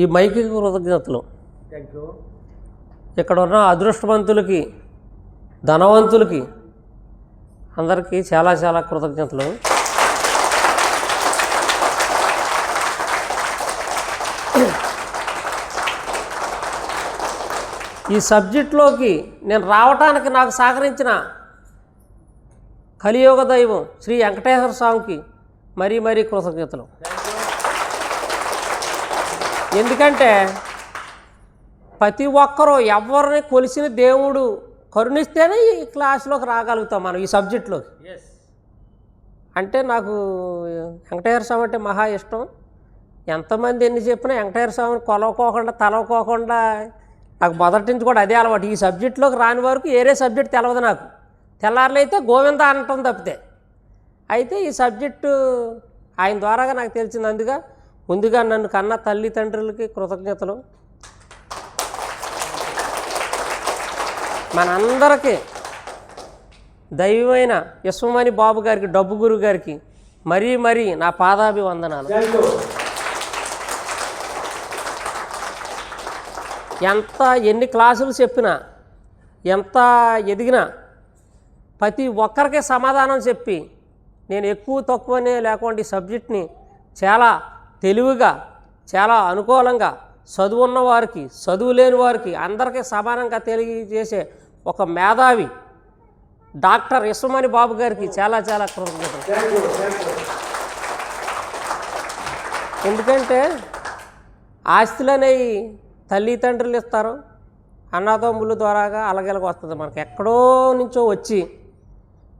ఈ మైకి కృతజ్ఞతలు. ఇక్కడ ఉన్న అదృష్టవంతులకి, ధనవంతులకి అందరికీ చాలా చాలా కృతజ్ఞతలు. ఈ సబ్జెక్టులోకి నేను రావటానికి నాకు సహకరించిన కలియుగ దైవం శ్రీ వెంకటేశ్వర స్వామికి మరీ మరీ కృతజ్ఞతలు. ఎందుకంటే ప్రతి ఒక్కరూ ఎవరిని కొలిసిన దేవుడు కరుణిస్తేనే ఈ క్లాసులోకి రాగలుగుతాం మనం, ఈ సబ్జెక్టులోకి. అంటే నాకు వెంకటేశ్వర స్వామి అంటే మహా ఇష్టం. ఎంతమంది ఎన్ని చెప్పినా వెంకటేశ్వర స్వామిని కొలవకోకుండా తలవకోకుండా నాకు మొదటి నుంచి కూడా అదే అలవాటు. ఈ సబ్జెక్టులోకి రాని వరకు ఏరే సబ్జెక్ట్ తెలవదు నాకు. తెల్లారులైతే గోవింద అనటం తప్పితే. అయితే ఈ సబ్జెక్టు ఆయన ద్వారాగా నాకు తెలిసింది. అందుగా ముందుగా నన్ను కన్న తల్లిదండ్రులకి కృతజ్ఞతలు. మనందరికీ దైవమైన విశ్వమణి బాబు గారికి, డబ్బు గురువు గారికి మరీ మరీ నా పాదాభివందనాలు. ఎన్ని క్లాసులు చెప్పినా, ఎంత ఎదిగినా ప్రతి ఒక్కరికి సమాధానం చెప్పి నేను ఎక్కువ తక్కువనే లేకుండా ఈ సబ్జెక్ట్ని చాలా తెలివిగా, చాలా అనుకూలంగా చదువున్న వారికి, చదువు లేని వారికి అందరికీ సమానంగా తెలియజేసే ఒక మేధావి డాక్టర్ విశ్వమణి బాబు గారికి చాలా చాలా కృతజ్ఞతలు. ఎందుకంటే ఆస్తులనేవి తల్లిదండ్రులు ఇస్తారు, అన్నదమ్ముల ద్వారాగా అలాగెలాగ వస్తుంది. మనకి ఎక్కడో నుంచో వచ్చి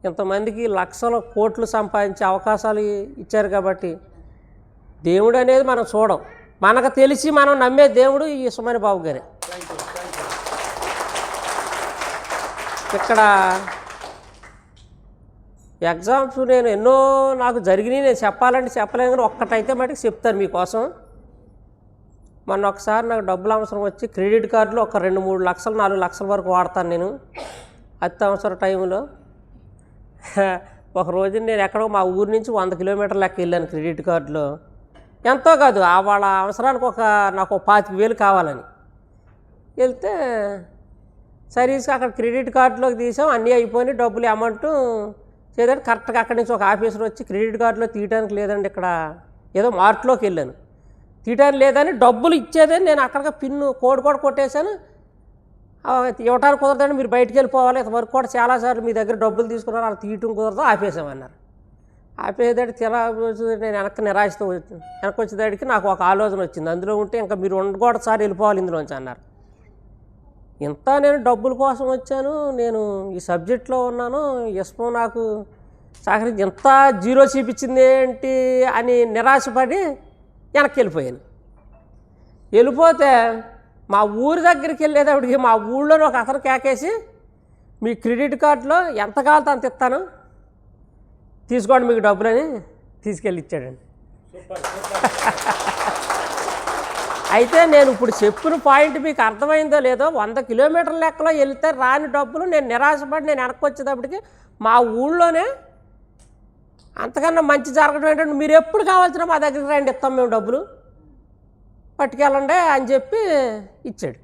ఇంతమందికి లక్షల కోట్లు సంపాదించే అవకాశాలు ఇచ్చారు. కాబట్టి దేవుడు అనేది మనం చూడం, మనకు తెలిసి మనం నమ్మే దేవుడు ఈ విశ్వమణి బాబు గారే. ఇక్కడ ఎగ్జామ్స్ నేను ఎన్నో నాకు జరిగినాయి, నేను చెప్పాలంటే చెప్పలేను, కానీ ఒక్కటైతే మటుకు చెప్తాను మీకోసం. మొన్న ఒకసారి నాకు డబ్బులు అవసరం వచ్చి క్రెడిట్ కార్డులో ఒక 2-3 లక్షలు 4 లక్షల వరకు వాడతాను నేను అత్యవసర టైంలో. ఒక రోజు నేను ఎక్కడో మా ఊరి నుంచి 100 కిలోమీటర్ల లెక్క వెళ్ళాను క్రెడిట్ కార్డులో. ఎంతో కాదు, వాళ్ళ అవసరానికి నాకు 25,000 కావాలని వెళ్తే సర్వీస్కి అక్కడ క్రెడిట్ కార్డులోకి తీసాం. అన్నీ అయిపోయినాయి, డబ్బులు అమౌంట్ చేదండి. కరెక్ట్గా అక్కడి నుంచి ఒక ఆఫీసర్ వచ్చి క్రెడిట్ కార్డులో తీయడానికి లేదండి, ఇక్కడ ఏదో మార్ట్లోకి వెళ్ళాను, తీయడానికి లేదని డబ్బులు ఇచ్చేదని నేను అక్కడికి పిన్ను కోడ్ కూడా కొట్టేశాను. ఇవ్వటానికి కుదరదండి, మీరు బయటికి వెళ్ళిపోవాలి, ఇంతవరకు కూడా చాలాసార్లు మీ దగ్గర డబ్బులు తీసుకున్నారు, అలా తీయటం కుదరదు, ఆపేసామన్నారు. ఆపేదాడికి నేను నిరాశతో వెనక్కి వచ్చేదాడికి నాకు ఒక ఆలోచన వచ్చింది. అందులో ఉంటే ఇంకా మీరు ఉండకూడదు సార్, వెళ్ళిపోవాలి ఇందులోంచి అన్నారు. ఇంత నేను డబ్బుల కోసం వచ్చాను, నేను ఈ సబ్జెక్ట్లో ఉన్నాను, ఇష్టం నాకు సహకరించి ఇంత జీరో చూపించింది ఏంటి అని నిరాశపడి వెనక్కి వెళ్ళిపోయాను. వెళ్ళిపోతే మా ఊరి దగ్గరికి వెళ్ళేటప్పటికి మా ఊళ్ళో ఒక అతను కేకేసి, మీ క్రెడిట్ కార్డులో ఎంత కావాలో అంత ఇస్తాను, తీసుకోండి మీకు డబ్బులని తీసుకెళ్ళి ఇచ్చాడండి. అయితే నేను ఇప్పుడు చెప్పిన పాయింట్ మీకు అర్థమైందో లేదో, 100 కిలోమీటర్ల లెక్కలో వెళ్తే రాని డబ్బులు నేను నిరాశపడి నేను వెనక్కి వచ్చేటప్పటికి మా ఊళ్ళోనే అంతకన్నా మంచి జరగడం ఏంటంటే, మీరు ఎప్పుడు కావాల్సిన మా దగ్గరికి రండి, ఇస్తాం మేము డబ్బులు, పట్టుకెళ్ళండి అని చెప్పి ఇచ్చాడు.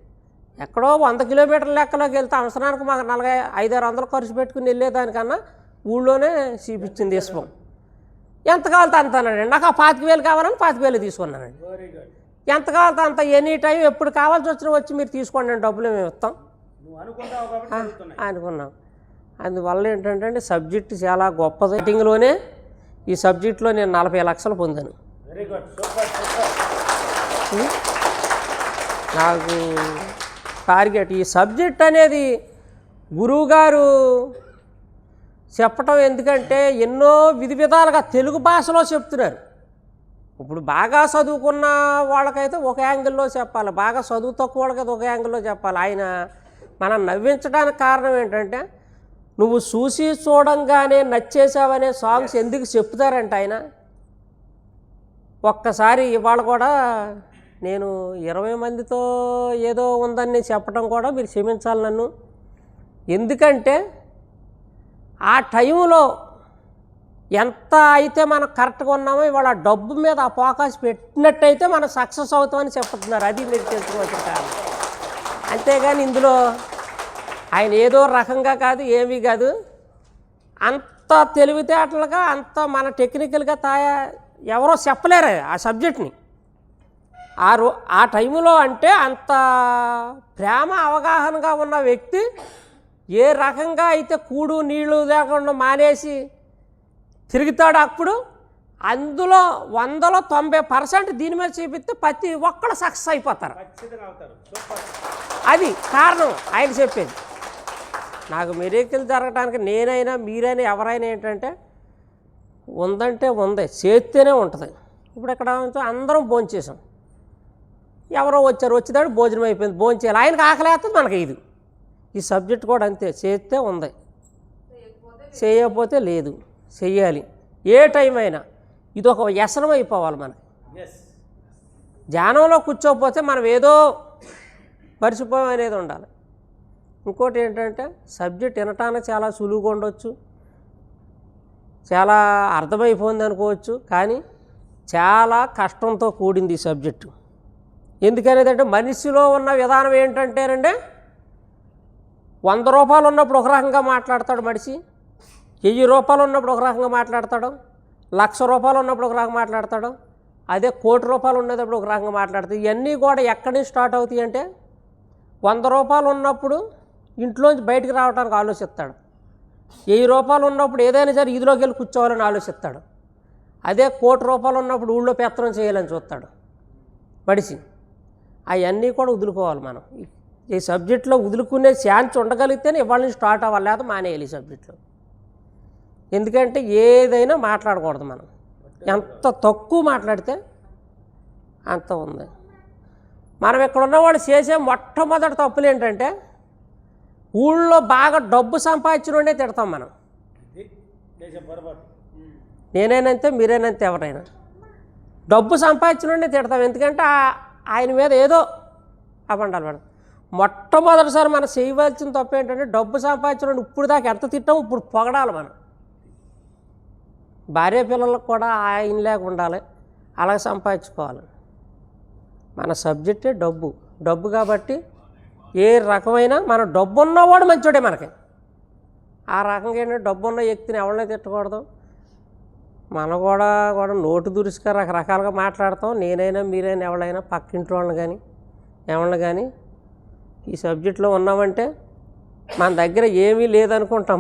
ఎక్కడో 100 కిలోమీటర్ల లెక్కలోకి వెళ్తే అవసరానికి మాకు 400-500 ఖర్చు పెట్టుకుని వెళ్ళేదానికన్నా ఊళ్ళోనే చూపించింది ఇష్టం. ఎంత కావాలంటే అంత అన్నాడండి. నాకు ఆ 25,000 కావాలని 25,000 తీసుకున్నానండి. ఎంత కావాలంటే అంత, ఎనీ టైం ఎప్పుడు కావాల్సి వచ్చినా వచ్చి మీరు తీసుకోండి, డబ్బులు మేము ఇస్తాం అనుకున్నాం. అందువల్ల ఏంటంటే సబ్జెక్టు చాలా గొప్పది. రైటింగ్లోనే ఈ సబ్జెక్టులో నేను 40 లక్షలు పొందాను. నాకు టార్గెట్ ఈ సబ్జెక్ట్ అనేది గురువుగారు చెప్పటం. ఎందుకంటే ఎన్నో విధాలుగా తెలుగు భాషలో చెప్తున్నారు. ఇప్పుడు బాగా చదువుకున్న వాళ్ళకైతే ఒక యాంగిల్లో చెప్పాలి, బాగా చదువు తక్కువ వాళ్ళకైతే ఒక యాంగిల్లో చెప్పాలి. ఆయన మనం నవ్వించడానికి కారణం ఏంటంటే, నువ్వు చూసి చూడంగానే నచ్చేసావనే సాంగ్స్ ఎందుకు చెప్తారంటే ఆయన ఒక్కసారి ఇవాళ కూడా నేను 20 మందితో ఏదో ఉందని చెప్పడం కూడా మీరు క్షమించాలి నన్ను. ఎందుకంటే ఆ టైంలో ఎంత అయితే మనం కరెక్ట్గా ఉన్నామో ఇవాళ డబ్బు మీద ఆ ఫోకస్ పెట్టినట్టయితే మనం సక్సెస్ అవుతామని చెప్తున్నారు. అది మీరు తెలుసుకోవచ్చు కాదు. అంతేగాని ఇందులో ఆయన ఏదో రకంగా కాదు, ఏమీ కాదు, అంత తెలివితేటలుగా అంత మన టెక్నికల్గా ఎవరో చెప్పలేరు ఆ సబ్జెక్ట్ని. ఆ టైంలో అంటే అంత ప్రేమ అవగాహనగా ఉన్న వ్యక్తి ఏ రకంగా అయితే కూడు నీళ్ళు లేకుండా మానేసి తిరుగుతాడు, అప్పుడు అందులో 100లో 90% దీని మీద చూపిస్తే ప్రతి ఒక్కళ్ళు సక్సెస్ అయిపోతారు. అది కారణం ఆయన చెప్పేది. నాకు మిరేకిల్ జరగడానికి నేనైనా మీరైనా ఎవరైనా ఏంటంటే ఉందంటే ఉంది, చేస్తేనే ఉంటుంది. ఇప్పుడు ఇక్కడ అందరం భోంచేసాం, ఎవరో వచ్చారు, వచ్చేదాడు భోజనం అయిపోయింది, భోంచేయాలి, ఆయనకు ఆకలేస్తుంది, మనకి ఇది. ఈ సబ్జెక్ట్ కూడా అంతే, చేస్తే ఉంది, చేయకపోతే లేదు, చెయ్యాలి. ఏ టైం అయినా ఇది ఒక వ్యసనం అయిపోవాలి మనకి. ధ్యానంలో కూర్చోకపోతే మనం ఏదో మర్చిపోయాం అనేది ఉండాలి. ఇంకోటి ఏంటంటే సబ్జెక్ట్ వినటానికి చాలా సులువుగా ఉండొచ్చు, చాలా అర్థమైపోయింది అనుకోవచ్చు, కానీ చాలా కష్టంతో కూడింది ఈ సబ్జెక్టు. ఎందుకనేదంటే మనిషిలో ఉన్న విధానం ఏంటంటేనండి, 100 రూపాయలు ఉన్నప్పుడు ఒక రకంగా మాట్లాడతాడు మనిషి, 1000 రూపాయలు ఉన్నప్పుడు ఒక రకంగా మాట్లాడతాడు, 1,00,000 రూపాయలు ఉన్నప్పుడు ఒక రకంగా మాట్లాడతాడు, అదే 1,00,00,000 రూపాయలు ఉన్నప్పుడు ఒక రకంగా మాట్లాడతాడు. ఇవన్నీ కూడా ఎక్కడి నుంచి స్టార్ట్ అవుతాయి అంటే 100 రూపాయలు ఉన్నప్పుడు ఇంట్లోంచి బయటికి రావడానికి ఆలోచిస్తాడు, 1000 రూపాయలు ఉన్నప్పుడు ఏదైనా సరే ఇదిలోకి వెళ్ళి కూర్చోవాలని ఆలోచిస్తాడు, అదే 1,00,00,000 రూపాయలు ఉన్నప్పుడు ఊళ్ళో పెత్తనం చేయాలని చూస్తాడు మనిషి. అవన్నీ కూడా వదులుకోవాలి మనం. ఈ సబ్జెక్టులో వదులుకునే ఛాన్స్ ఉండగలిగితేనే ఇవాళ నుంచి స్టార్ట్ అవ్వాలి, లేదా మానేయాలి ఈ సబ్జెక్టులో. ఎందుకంటే ఏదైనా మాట్లాడకూడదు మనం, ఎంత తక్కువ మాట్లాడితే అంత ఉంది. మనం ఇక్కడ ఉన్నవాళ్ళు చేసే మొట్టమొదటి తప్పులు ఏంటంటే ఊళ్ళో బాగా డబ్బు సంపాదించినోడే తిడతాం మనం. నేనేనంతే, మీరేనంతే, ఎవరైనా డబ్బు సంపాదించినోడే తిడతాం. ఎందుకంటే ఆయన మీద ఏదో అబండాలు పెడతాం. మొట్టమొదటిసారి మనం చేయవలసిన తప్పు ఏంటంటే డబ్బు సంపాదించడం ఇప్పుడు దాకా ఎంత తిట్టాము ఇప్పుడు పొగడాలి మనం. భార్య పిల్లలకు కూడా ఆయన లేక ఉండాలి, అలాగే సంపాదించుకోవాలి. మన సబ్జెక్టే డబ్బు. డబ్బు కాబట్టి ఏ రకమైన మన డబ్బు ఉన్నవాడు మంచోడే మనకి. ఆ రకంగా ఏంటంటే డబ్బు ఉన్న వ్యక్తిని ఎవరిని తిట్టకూడదు. మనం కూడా నోటు దురుసుగా రకరకాలుగా మాట్లాడతాం. నేనైనా మీరైనా ఎవరైనా పక్కింటి వాళ్ళని కానీ ఎవరిని కానీ ఈ సబ్జెక్ట్లో ఉన్నామంటే మన దగ్గర ఏమీ లేదనుకుంటాం.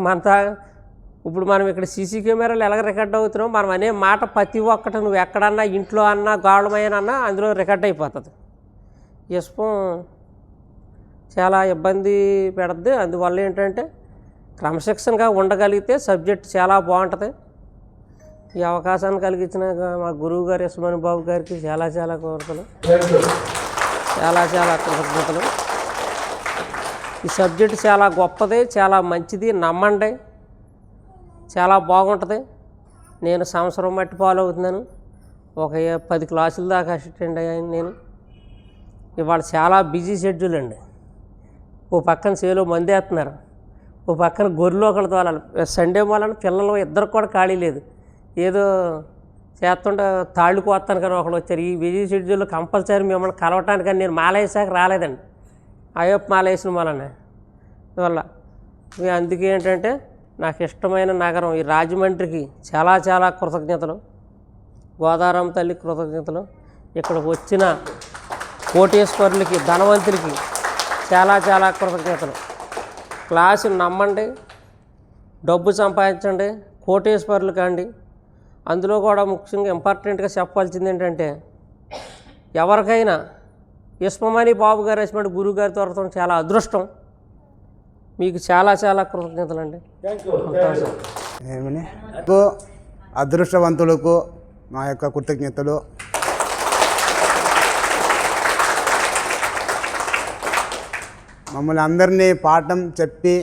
ఇప్పుడు మనం ఇక్కడ సీసీ కెమెరాలు ఎలాగ రికార్డ్ అవుతున్నాం, మనం అనే మాట ప్రతి ఒక్కటి నువ్వు ఎక్కడన్నా ఇంట్లో అన్నా గాఢమైనా అందులో రికార్డ్ అయిపోతుంది. ఇష్టం చాలా ఇబ్బంది పెడుద్ది. అందువల్ల ఏంటంటే క్రమశిక్షణగా ఉండగలిగితే సబ్జెక్ట్ చాలా బాగుంటుంది. ఈ అవకాశాన్ని కలిగించిన మా గురువు గారు యశ్మని బాబు గారికి చాలా చాలా కోరికలు, చాలా చాలా కృతజ్ఞతలు. ఈ సబ్జెక్ట్ చాలా గొప్పది, చాలా మంచిది, నమ్మండి, చాలా బాగుంటుంది. నేను సంవత్సరం మట్టి ఫాలో అవుతున్నాను, ఒక 10 క్లాసుల దాకా అసిస్టెంట్ అయ్యాను నేను. ఇవాళ చాలా బిజీ షెడ్యూల్ అండి. ఓ పక్కన సేలో మందేస్తున్నారు, ఓ పక్కన గొర్రెలు ఒకటి తోలాలి. సండే మూలన పిల్లలు ఇద్దరికి కూడా ఖాళీ లేదు, ఏదో చేస్తుంటే తాళ్ళు కోస్తాను కానీ ఒకళ్ళు వచ్చారు. ఈ బిజీ షెడ్యూల్లో కంపల్సరీ మిమ్మల్ని కలవటానికని నేను మాల వేసాక రాలేదండి, అయ్యప్ప మాల వేసిన మూలనే వల్ల. అందుకే ఏంటంటే నాకు ఇష్టమైన నగరం ఈ రాజమండ్రికి చాలా చాలా కృతజ్ఞతలు, గోదావరమ్మ తల్లి కృతజ్ఞతలు, ఇక్కడికి వచ్చిన కోటేశ్వరులకి ధనవంతులకి చాలా చాలా కృతజ్ఞతలు. క్లాసు నమ్మండి, డబ్బు సంపాదించండి, కోటేశ్వరులు కాండి. అందులో కూడా ముఖ్యంగా ఇంపార్టెంట్గా చెప్పాల్సింది ఏంటంటే ఎవరికైనా యశ్మని బాబు గారు యశ్మని గురువు గారి దొరకడం చాలా అదృష్టం. మీకు చాలా చాలా కృతజ్ఞతలు అండి. ఏమని అదృష్టవంతులకు మా యొక్క కృతజ్ఞతలు. మమ్మల్ని అందరినీ పాఠం చెప్పి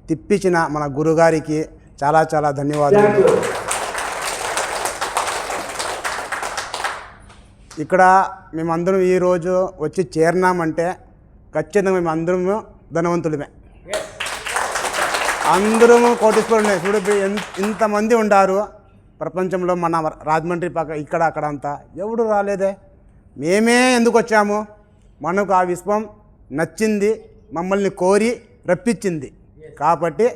తిప్పించిన మన గురుగారికి చాలా చాలా ధన్యవాదాలు. ఇక్కడ మేమందరం ఈరోజు వచ్చి చేరినామంటే ఖచ్చితంగా మేమందరము ధనవంతులమే, అందరము కోటీశ్వరులే. చూడ ఇంతమంది ఉండారు, ప్రపంచంలో మన రాజమండ్రి పక్క ఇక్కడ అక్కడ అంతా ఎవడు రాలేదే, మేమే ఎందుకు వచ్చాము, మనకు ఆ విశ్వం నచ్చింది, మమ్మల్ని కోరి రప్పించింది. కాబట్టి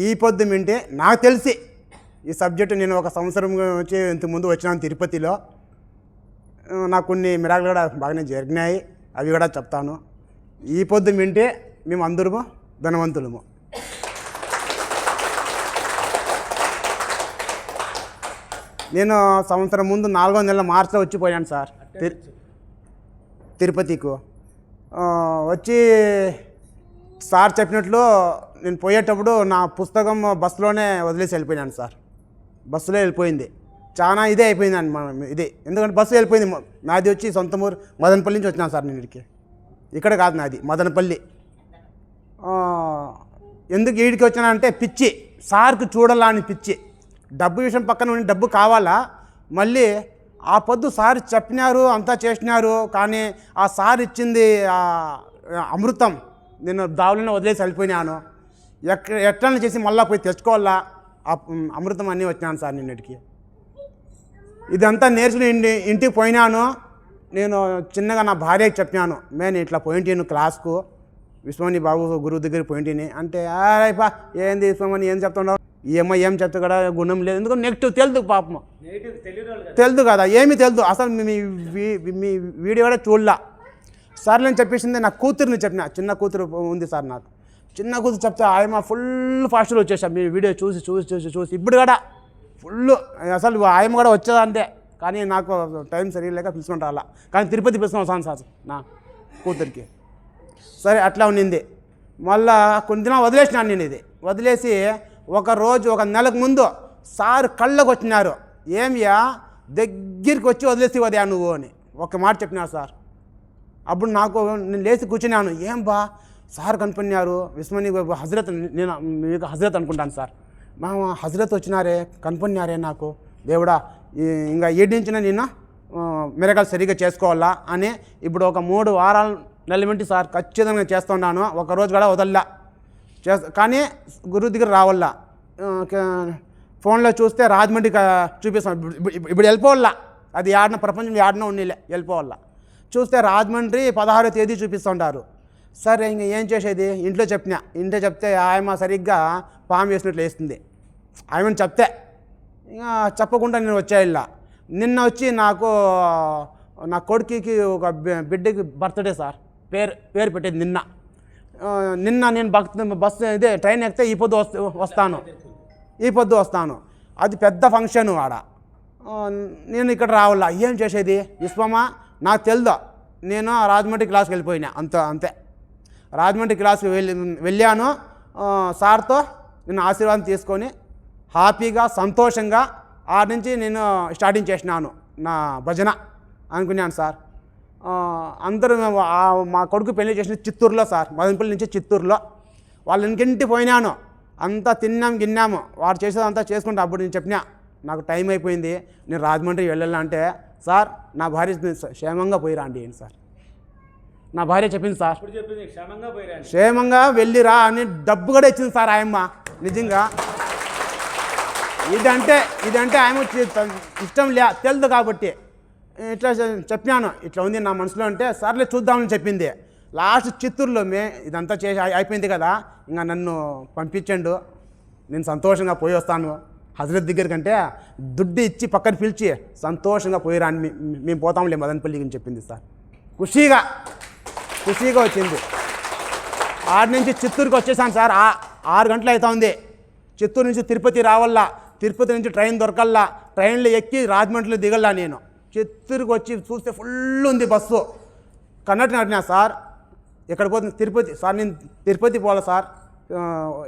ఈ పొద్దు వింటే నాకు తెలిసి ఈ సబ్జెక్టు నేను ఒక సంవత్సరం వచ్చి ఇంతకుముందు వచ్చినాను తిరుపతిలో, నాకు కొన్ని మిరాకులు కూడా బాగానే జరిగినాయి, అవి కూడా చెప్తాను. ఈ పొద్దు వింటే మేము అందరము ధనవంతులము. నేను సంవత్సరం ముందు 4వ నెల మార్చిలో వచ్చిపోయాను సార్ తిరుపతికు. వచ్చి సార్ చెప్పినట్లు నేను పోయేటప్పుడు నా పుస్తకం బస్సులోనే వదిలేసి వెళ్ళిపోయినాను సార్. బస్సులో వెళ్ళిపోయింది, చాలా ఇదే అయిపోయింది అండి ఇది. ఎందుకంటే బస్సు వెళ్ళిపోయింది. నాది వచ్చి సొంత ఊరు మదనపల్లి నుంచి వచ్చినాను సార్ నేను ఇక్కడికి. ఇక్కడ కాదు నాది మదనపల్లి. ఎందుకు వీడికి వచ్చినానంటే పిచ్చి, సార్కి చూడాలా అని పిచ్చి. డబ్బు విషయం పక్కన ఉండి డబ్బు కావాలా, మళ్ళీ ఆ పొద్దు సార్ చెప్పినారు అంతా చేసినారు, కానీ ఆ సార్ ఇచ్చింది అమృతం నేను దావులోనే వదిలేసి వెళ్ళిపోయినాను. ఎట్లా చేసి మళ్ళీ పోయి తెచ్చుకోవాలా ఆ అమృతం అన్నీ వచ్చినాను సార్ నిన్నటికి. ఇదంతా నేర్చుకుని ఇంటికి పోయినాను. నేను చిన్నగా నా భార్యకి చెప్పినాను, నేను ఇట్లా పోయింటిను క్లాస్కు, విశ్వమణి బాబు గురువు దగ్గరికి పోయింటిని అంటే, అరేపా ఏంది విశ్వమణి ఏం చెప్తున్నావు, ఈ అమ్మాయి ఏం చెప్తా కూడా గుణం లేదు, ఎందుకంటే నెగిటివ్ తెలుదు పాపం, తెలుదు కదా, ఏమీ తెలుదు అసలు. మీ వీడియో కూడా చూడలా సార్. నేను చెప్పేసింది నా కూతురుని చెప్పిన, చిన్న కూతురు ఉంది సార్ నాకు, చిన్న కూతురు చెప్తే ఆయమ ఫుల్ ఫాస్ట్లో వచ్చేసా మీ వీడియో చూసి చూసి చూసి చూసి. ఇప్పుడు కూడా ఫుల్ అసలు ఆయమ కూడా వచ్చేదా అంతే, కానీ నాకు టైం సరిలేక పిలుచుకుంటా అలా. కానీ తిరుపతి పిలుచుకొని వస్తాను సార్ నా కూతురికి. సరే అట్లా ఉన్నింది. మళ్ళా కొన్ని దినాలు వదిలేసినాను నేను. ఇది వదిలేసి ఒక నెలకు ముందు సార్ కళ్ళకు వచ్చినారు, ఏమియా దగ్గరికి వచ్చి వదిలేసి వదియా నువ్వు అని ఒక మాట చెప్పినారు సార్. అప్పుడు నాకు నేను లేచి కూర్చున్నాను, ఏం బా సార్ కనిపడినారు, విస్మని హజరత్, నేను మీకు హజరత్ అనుకుంటాను సార్, మా హజరత్ వచ్చినారే కనిపడినారే నాకు, దేవుడా ఇంకా ఏడించిన నేను మిరకాలు సరిగ్గా చేసుకోవాలా అని ఇప్పుడు ఒక 3 వారాలు నెలమింటి సార్ ఖచ్చితంగా చేస్తున్నాను. ఒకరోజు కూడా వదల్లా కానీ గురువు దగ్గర రావాలా. ఫోన్లో చూస్తే రాజమండ్రికి చూపిస్తాం, ఇప్పుడు వెళ్ళిపోవాలా, అది ఆడిన ప్రపంచం ఆడిన ఉన్నీలే వెళ్ళిపోవాలా. చూస్తే రాజమండ్రి 16వ తేదీ చూపిస్తుంటారు. సరే ఇంక ఏం చేసేది, ఇంట్లో చెప్తే ఆయమ సరిగ్గా పాము వేసినట్లు వేస్తుంది. ఆయమని చెప్తే ఇంకా చెప్పకుండా నేను వచ్చేయాల. నిన్న వచ్చి నాకు నా కొడుకుకి ఒక బిడ్డకి బర్త్డే సార్, పేరు పెట్టేది నిన్న నేను బస్సు ఇదే ట్రైన్ ఎక్కితే ఈ పొద్దు వస్తాను. అది పెద్ద ఫంక్షన్ ఆడ, నేను ఇక్కడ రావాలా. ఏం చేసేది విశ్వమా, నాకు తెలుదు. నేను రాజమండ్రి క్లాస్కి వెళ్ళిపోయినా అంతే. రాజమండ్రి క్లాస్కి వెళ్ళాను. సార్తో నేను ఆశీర్వాదం తీసుకొని హ్యాపీగా సంతోషంగా ఆడ నుంచి నేను స్టార్టింగ్ చేసినాను నా భజన అనుకున్నాను సార్. అందరూ మా కొడుకు పెళ్లి చేసిన చిత్తూరులో సార్, మదనపల్లి నుంచి చిత్తూరులో. వాళ్ళ ఇంటికి పోయినాను, అంతా గిన్నాము, వారు చేసేదంతా చేసుకుంటే అప్పుడు నేను చెప్పినా నాకు టైం అయిపోయింది, నేను రాజమండ్రి వెళ్ళాలంటే సార్ నా భార్య క్షేమంగా పోయి రండి ఏంటి సార్. నా భార్య చెప్పింది సార్ క్షేమంగా వెళ్ళిరా అని డబ్బు కూడా ఇచ్చింది సార్ ఆయమ్మ. నిజంగా ఇదంటే ఆయమ్మ ఇష్టం తెలుదు కాబట్టి ఇట్లా చెప్పినాను, ఇట్లా ఉంది నా మనసులో అంటే సర్లే చూద్దామని చెప్పింది. లాస్ట్ చిత్తూరులో ఇదంతా చేసి అయిపోయింది కదా, ఇంకా నన్ను పంపించండు, నేను సంతోషంగా పోయి వస్తాను హజరత్ దగ్గర కంటే దుడ్డు ఇచ్చి పక్కన పిలిచి సంతోషంగా పోయి రాని, మేము పోతాంలే మదనపల్లికి అని చెప్పింది సార్. ఖుషీగా వచ్చింది. ఆడ నుంచి చిత్తూరుకి వచ్చేసాను సార్. 6 గంటలు అవుతుంది. చిత్తూరు నుంచి తిరుపతి రావాలా, తిరుపతి నుంచి ట్రైన్ దొరకల్లా, ట్రైన్లో ఎక్కి రాజమండ్రిలో దిగల్లా. నేను చిత్తూరుకి వచ్చి చూస్తే ఫుల్ ఉంది బస్సు. కన్నట్టు అడినా సార్ ఎక్కడ పోతుంది, తిరుపతి సార్, నేను తిరుపతి పోవాలా సార్,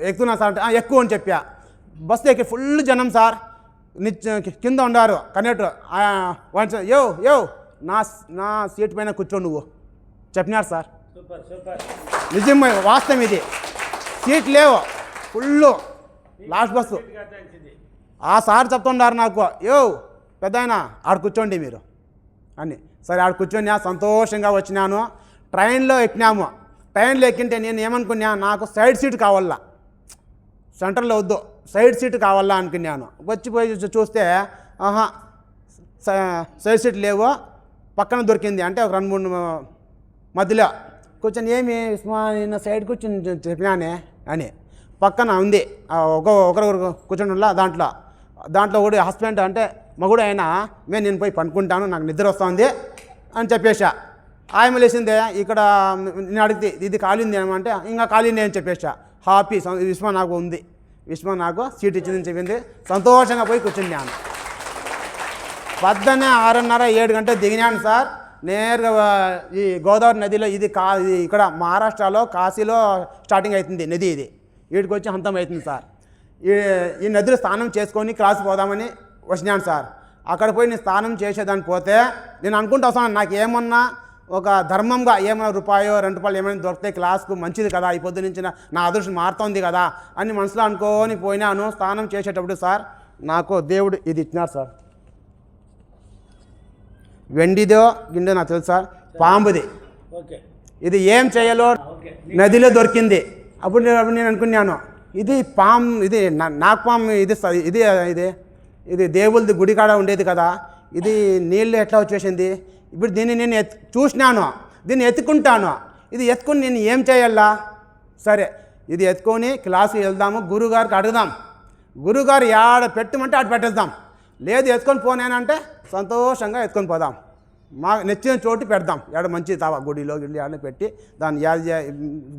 ఎక్కుతున్నా సార్ అంటే ఎక్కువ అని చెప్పా. బస్సు ఎక్కి ఫుల్ జనం సార్, కింద ఉన్నారు కండక్టర్. యో నా సీట్ పైన కూర్చో నువ్వు చెప్పినారు సార్. నిజమే, వాస్తవం ఇది. సీట్ లేవు, ఫుల్ లాస్ట్ బస్సు. ఆ సార్ చెప్తున్నారు నాకు, పెద్ద ఆయన ఆడ కూర్చోండి మీరు అని. సరే ఆడ కూర్చొని సంతోషంగా వచ్చినాను. ట్రైన్లో ఎక్కినాము. ట్రైన్లో ఎక్కింటే నేను ఏమనుకున్నా, నాకు సైడ్ సీట్ కావాలా, సెంటర్లో వద్దు, సైడ్ సీట్ కావాలా అనుకున్నాను. వచ్చిపోయి చూస్తే ఆహా సైడ్ సీట్ లేవు, పక్కన దొరికింది. అంటే ఒక 2-3 మధ్యలో కూర్చొని ఏమి నిన్న సైడ్ కూర్చొని చెప్పినానే అని పక్కన ఉంది. ఒకరు కూర్చొని దాంట్లో కూడా హస్బెండ్ అంటే మగుడు అయినా నేను పోయి పనుకుంటాను, నాకు నిద్ర వస్తుంది అని చెప్పేసా. ఆయమ లేచిందే ఇక్కడ నేను అడిగితే ఇది ఖాళీంది ఏమంటే ఇంకా ఖాళీనే అని చెప్పేసా. హ్యాపీ విశ్వ నాకు ఉంది, విశ్వ నాకు సీట్ ఇచ్చిందని చెప్పింది. సంతోషంగా పోయి కూర్చున్నాను. పొద్దున్నే 6:30-7 గంటలు దిగినాను సార్. నేరుగా ఈ గోదావరి నదిలో ఇది ఇక్కడ మహారాష్ట్రలో కాశీలో స్టార్టింగ్ అవుతుంది నది. ఇది వీడికి వచ్చి అంతం అవుతుంది సార్. ఈ నదిలో స్నానం చేసుకొని క్లాస్ పోదామని వచ్చినాను సార్. అక్కడ పోయి నేను స్నానం చేసేదాన్ని పోతే నేను అనుకుంటూ వస్తాను, నాకు ఏమన్నా ఒక ధర్మంగా ఏమైనా ₹2-2 ఏమైనా దొరికితే క్లాస్కు మంచిది కదా, ఈ పొద్దు నుంచి నా అదృష్టం మారుతుంది కదా అని మనసులో అనుకొని పోయినాను. స్నానం చేసేటప్పుడు సార్ నాకు దేవుడు ఇది ఇచ్చినారు సార్. వెండిదో గిండో నాకు తెలుసు సార్, పాంబుది. ఇది ఏం చేయాలో నదిలో దొరికింది. అప్పుడు నేను అనుకున్నాను ఇది ఇది నాకు పాము, ఇది దేవుళ్ళది గుడి కాడ ఉండేది కదా, ఇది నీళ్ళు ఎట్లా వచ్చేసింది. ఇప్పుడు దీన్ని నేను చూసినాను, దీన్ని ఎత్తుకుంటాను. ఇది ఎత్తుకుని నేను ఏం చేయాలా? సరే ఇది ఎత్తుకొని క్లాసుకి వెళ్దాము, గురువుగారికి అడుగుదాం. గురువుగారు ఆడ పెట్టమంటే ఆడ పెట్టేద్దాం, లేదు ఎత్తుకొని పోనేనంటే సంతోషంగా ఎత్తుకొని పోదాం. మాకు నచ్చిన చోటు పెడదాం, ఎడ మంచి తావా గుడిలో గిల్లి ఆడ పెట్టి దాన్ని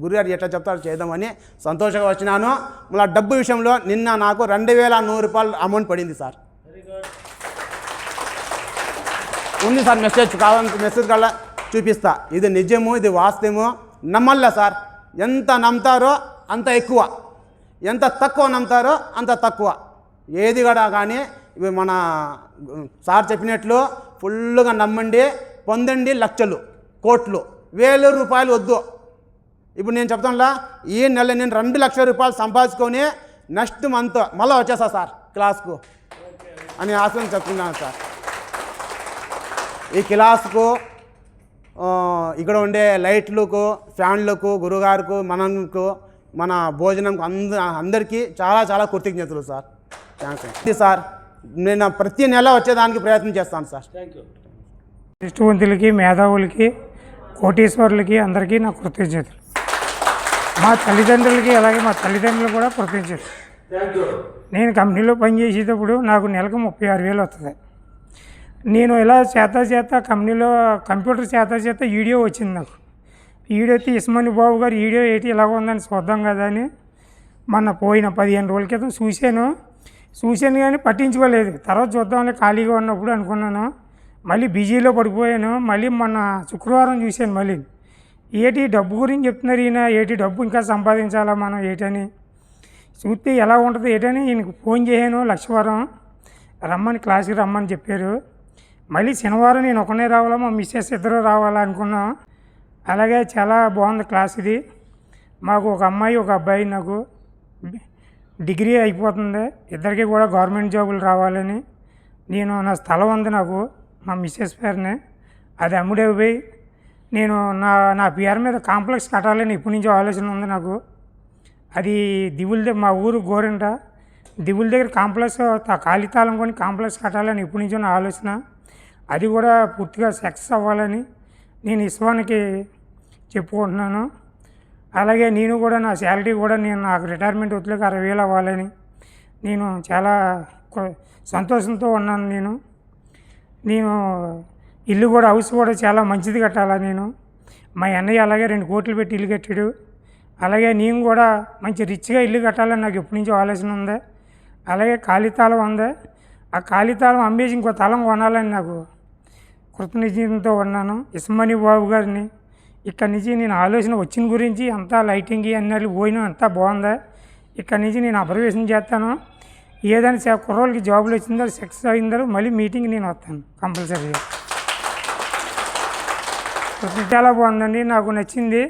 గురుగారు ఎట్లా చెప్తారో చేద్దామని సంతోషంగా వచ్చినాను. మళ్ళీ డబ్బు విషయంలో నిన్న నాకు ₹2,100 అమౌంట్ పడింది సార్. ఉంది సార్, మెసేజ్ కావాలంటే మెసేజ్ కల్లా చూపిస్తా. ఇది నిజము, ఇది వాస్తవము, నమ్మల్లా సార్. ఎంత నమ్ముతారో అంత ఎక్కువ, ఎంత తక్కువ నమ్ముతారో అంత తక్కువ. ఏది కూడా కానీ ఇవి మన సార్ చెప్పినట్లు ఫుల్గా నమ్మండి, పొందండి. లక్షలు, కోట్లు, ₹1,000 వద్దు. ఇప్పుడు నేను చెప్తానులా, ఈ నెల నేను ₹2 లక్షలు సంపాదించుకొని నెక్స్ట్ మంత్ మళ్ళీ వచ్చేస్తా సార్ క్లాస్కు అని ఆశను చెప్తున్నాను సార్. ఈ క్లాస్కు ఇక్కడ ఉండే లైట్లకు, ఫ్యాన్లకు, గురుగారికి, మన భోజనంకు అందరికీ చాలా చాలా కృతజ్ఞతలు సార్. Thanks sir. నేను ప్రతి నెల వచ్చేదానికి ప్రయత్నం చేస్తాను సార్. దృష్టివంతులకి, మేధావులకి, కోటీశ్వరులకి అందరికీ నా కృతజ్ఞతలు. మా తల్లిదండ్రులకి అలాగే మా తల్లిదండ్రులు కూడా కృతజ్ఞతలు. నేను కంపెనీలో పనిచేసేటప్పుడు నాకు నెలకు 36,000 వస్తుంది. నేను ఇలా చేత కంపెనీలో కంప్యూటర్ చేత వీడియో వచ్చింది నాకు. వీడియో అయితే ఇస్మాని బాబు గారు వీడియో ఏంటి ఇలాగ ఉందని చూద్దాం కదా అని మొన్న పోయిన 15 రోజుల క్రితం చూశాను కానీ పట్టించుకోలేదు. తర్వాత చూద్దామని ఖాళీగా ఉన్నప్పుడు అనుకున్నాను. మళ్ళీ బిజీలో పడిపోయాను. మళ్ళీ మొన్న శుక్రవారం చూశాను. మళ్ళీ ఏటి డబ్బు గురించి చెప్తున్నారు ఈయన, ఏటి డబ్బు ఇంకా సంపాదించాలా మనం ఏటని చూస్తే ఎలా ఉంటుంది ఏటని ఈయనకు ఫోన్ చేశాను. లక్షవారం రమ్మని క్లాస్కి రమ్మని చెప్పారు. మళ్ళీ శనివారం నేను ఒకనే రావాలా, మా మిస్సెస్ ఇద్దరు రావాలా అనుకున్నాం. అలాగే చాలా బాగుంది క్లాస్ ఇది. మాకు ఒక అమ్మాయి ఒక అబ్బాయి, నాకు డిగ్రీ అయిపోతుంది, ఇద్దరికి కూడా గవర్నమెంట్ జాబులు రావాలని నా స్థలం ఉంది నాకు మా మిస్సెస్ పేరునే, అది అమ్ముడైపోయి నేను నా పేరు మీద కాంప్లెక్స్ కట్టాలని ఇప్పటి నుంచో ఆలోచన ఉంది నాకు. అది మా ఊరు గోరింట దివుల దగ్గర కాంప్లెక్స్ ఖాళీ తాళం కొని కాంప్లెక్స్ కట్టాలని ఇప్పటి నుంచో నా ఆలోచన. అది కూడా పూర్తిగా సక్సెస్ అవ్వాలని నేను ఇస్వానికి చెప్పుకుంటున్నాను. అలాగే నేను కూడా నా శాలరీ కూడా నాకు రిటైర్మెంట్ వచ్చేకి 60,000 అవ్వాలని నేను చాలా సంతోషంతో ఉన్నాను. నేను ఇల్లు కూడా హౌస్ కూడా చాలా మంచిది కట్టాలా. మా అన్నయ్య అలాగే 2 కోట్లు పెట్టి ఇల్లు కట్టాడు. అలాగే నేను కూడా మంచి రిచ్గా ఇల్లు కట్టాలని నాకు ఎప్పటి నుంచో ఆలోచన ఉంది. అలాగే ఖాళీతాళం ఉంది, ఆ ఖాళీతాళం అమ్మేసి ఇంకో తాళం కొనాలని నాకు కృతనిశ్చయంతో ఉన్నాను. ఇస్మాని బాబు గారిని ఇక్కడి నుంచి నేను ఆలోచన వచ్చిన గురించి అంతా లైటింగ్ అన్నీ పోయినా అంతా బాగుందా, ఇక్కడి నుంచి నేను అబ్జర్వేషన్ చేస్తాను. ఏదైనా కుర్రోళ్ళకి జాబులు వచ్చిందో సక్సెస్ అయిందో మళ్ళీ మీటింగ్ నేను వస్తాను కంపల్సరీగా. చాలా బాగుందండి, నాకు నచ్చింది,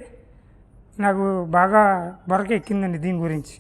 నాకు బాగా బొరక ఎక్కిందండి దీని గురించి.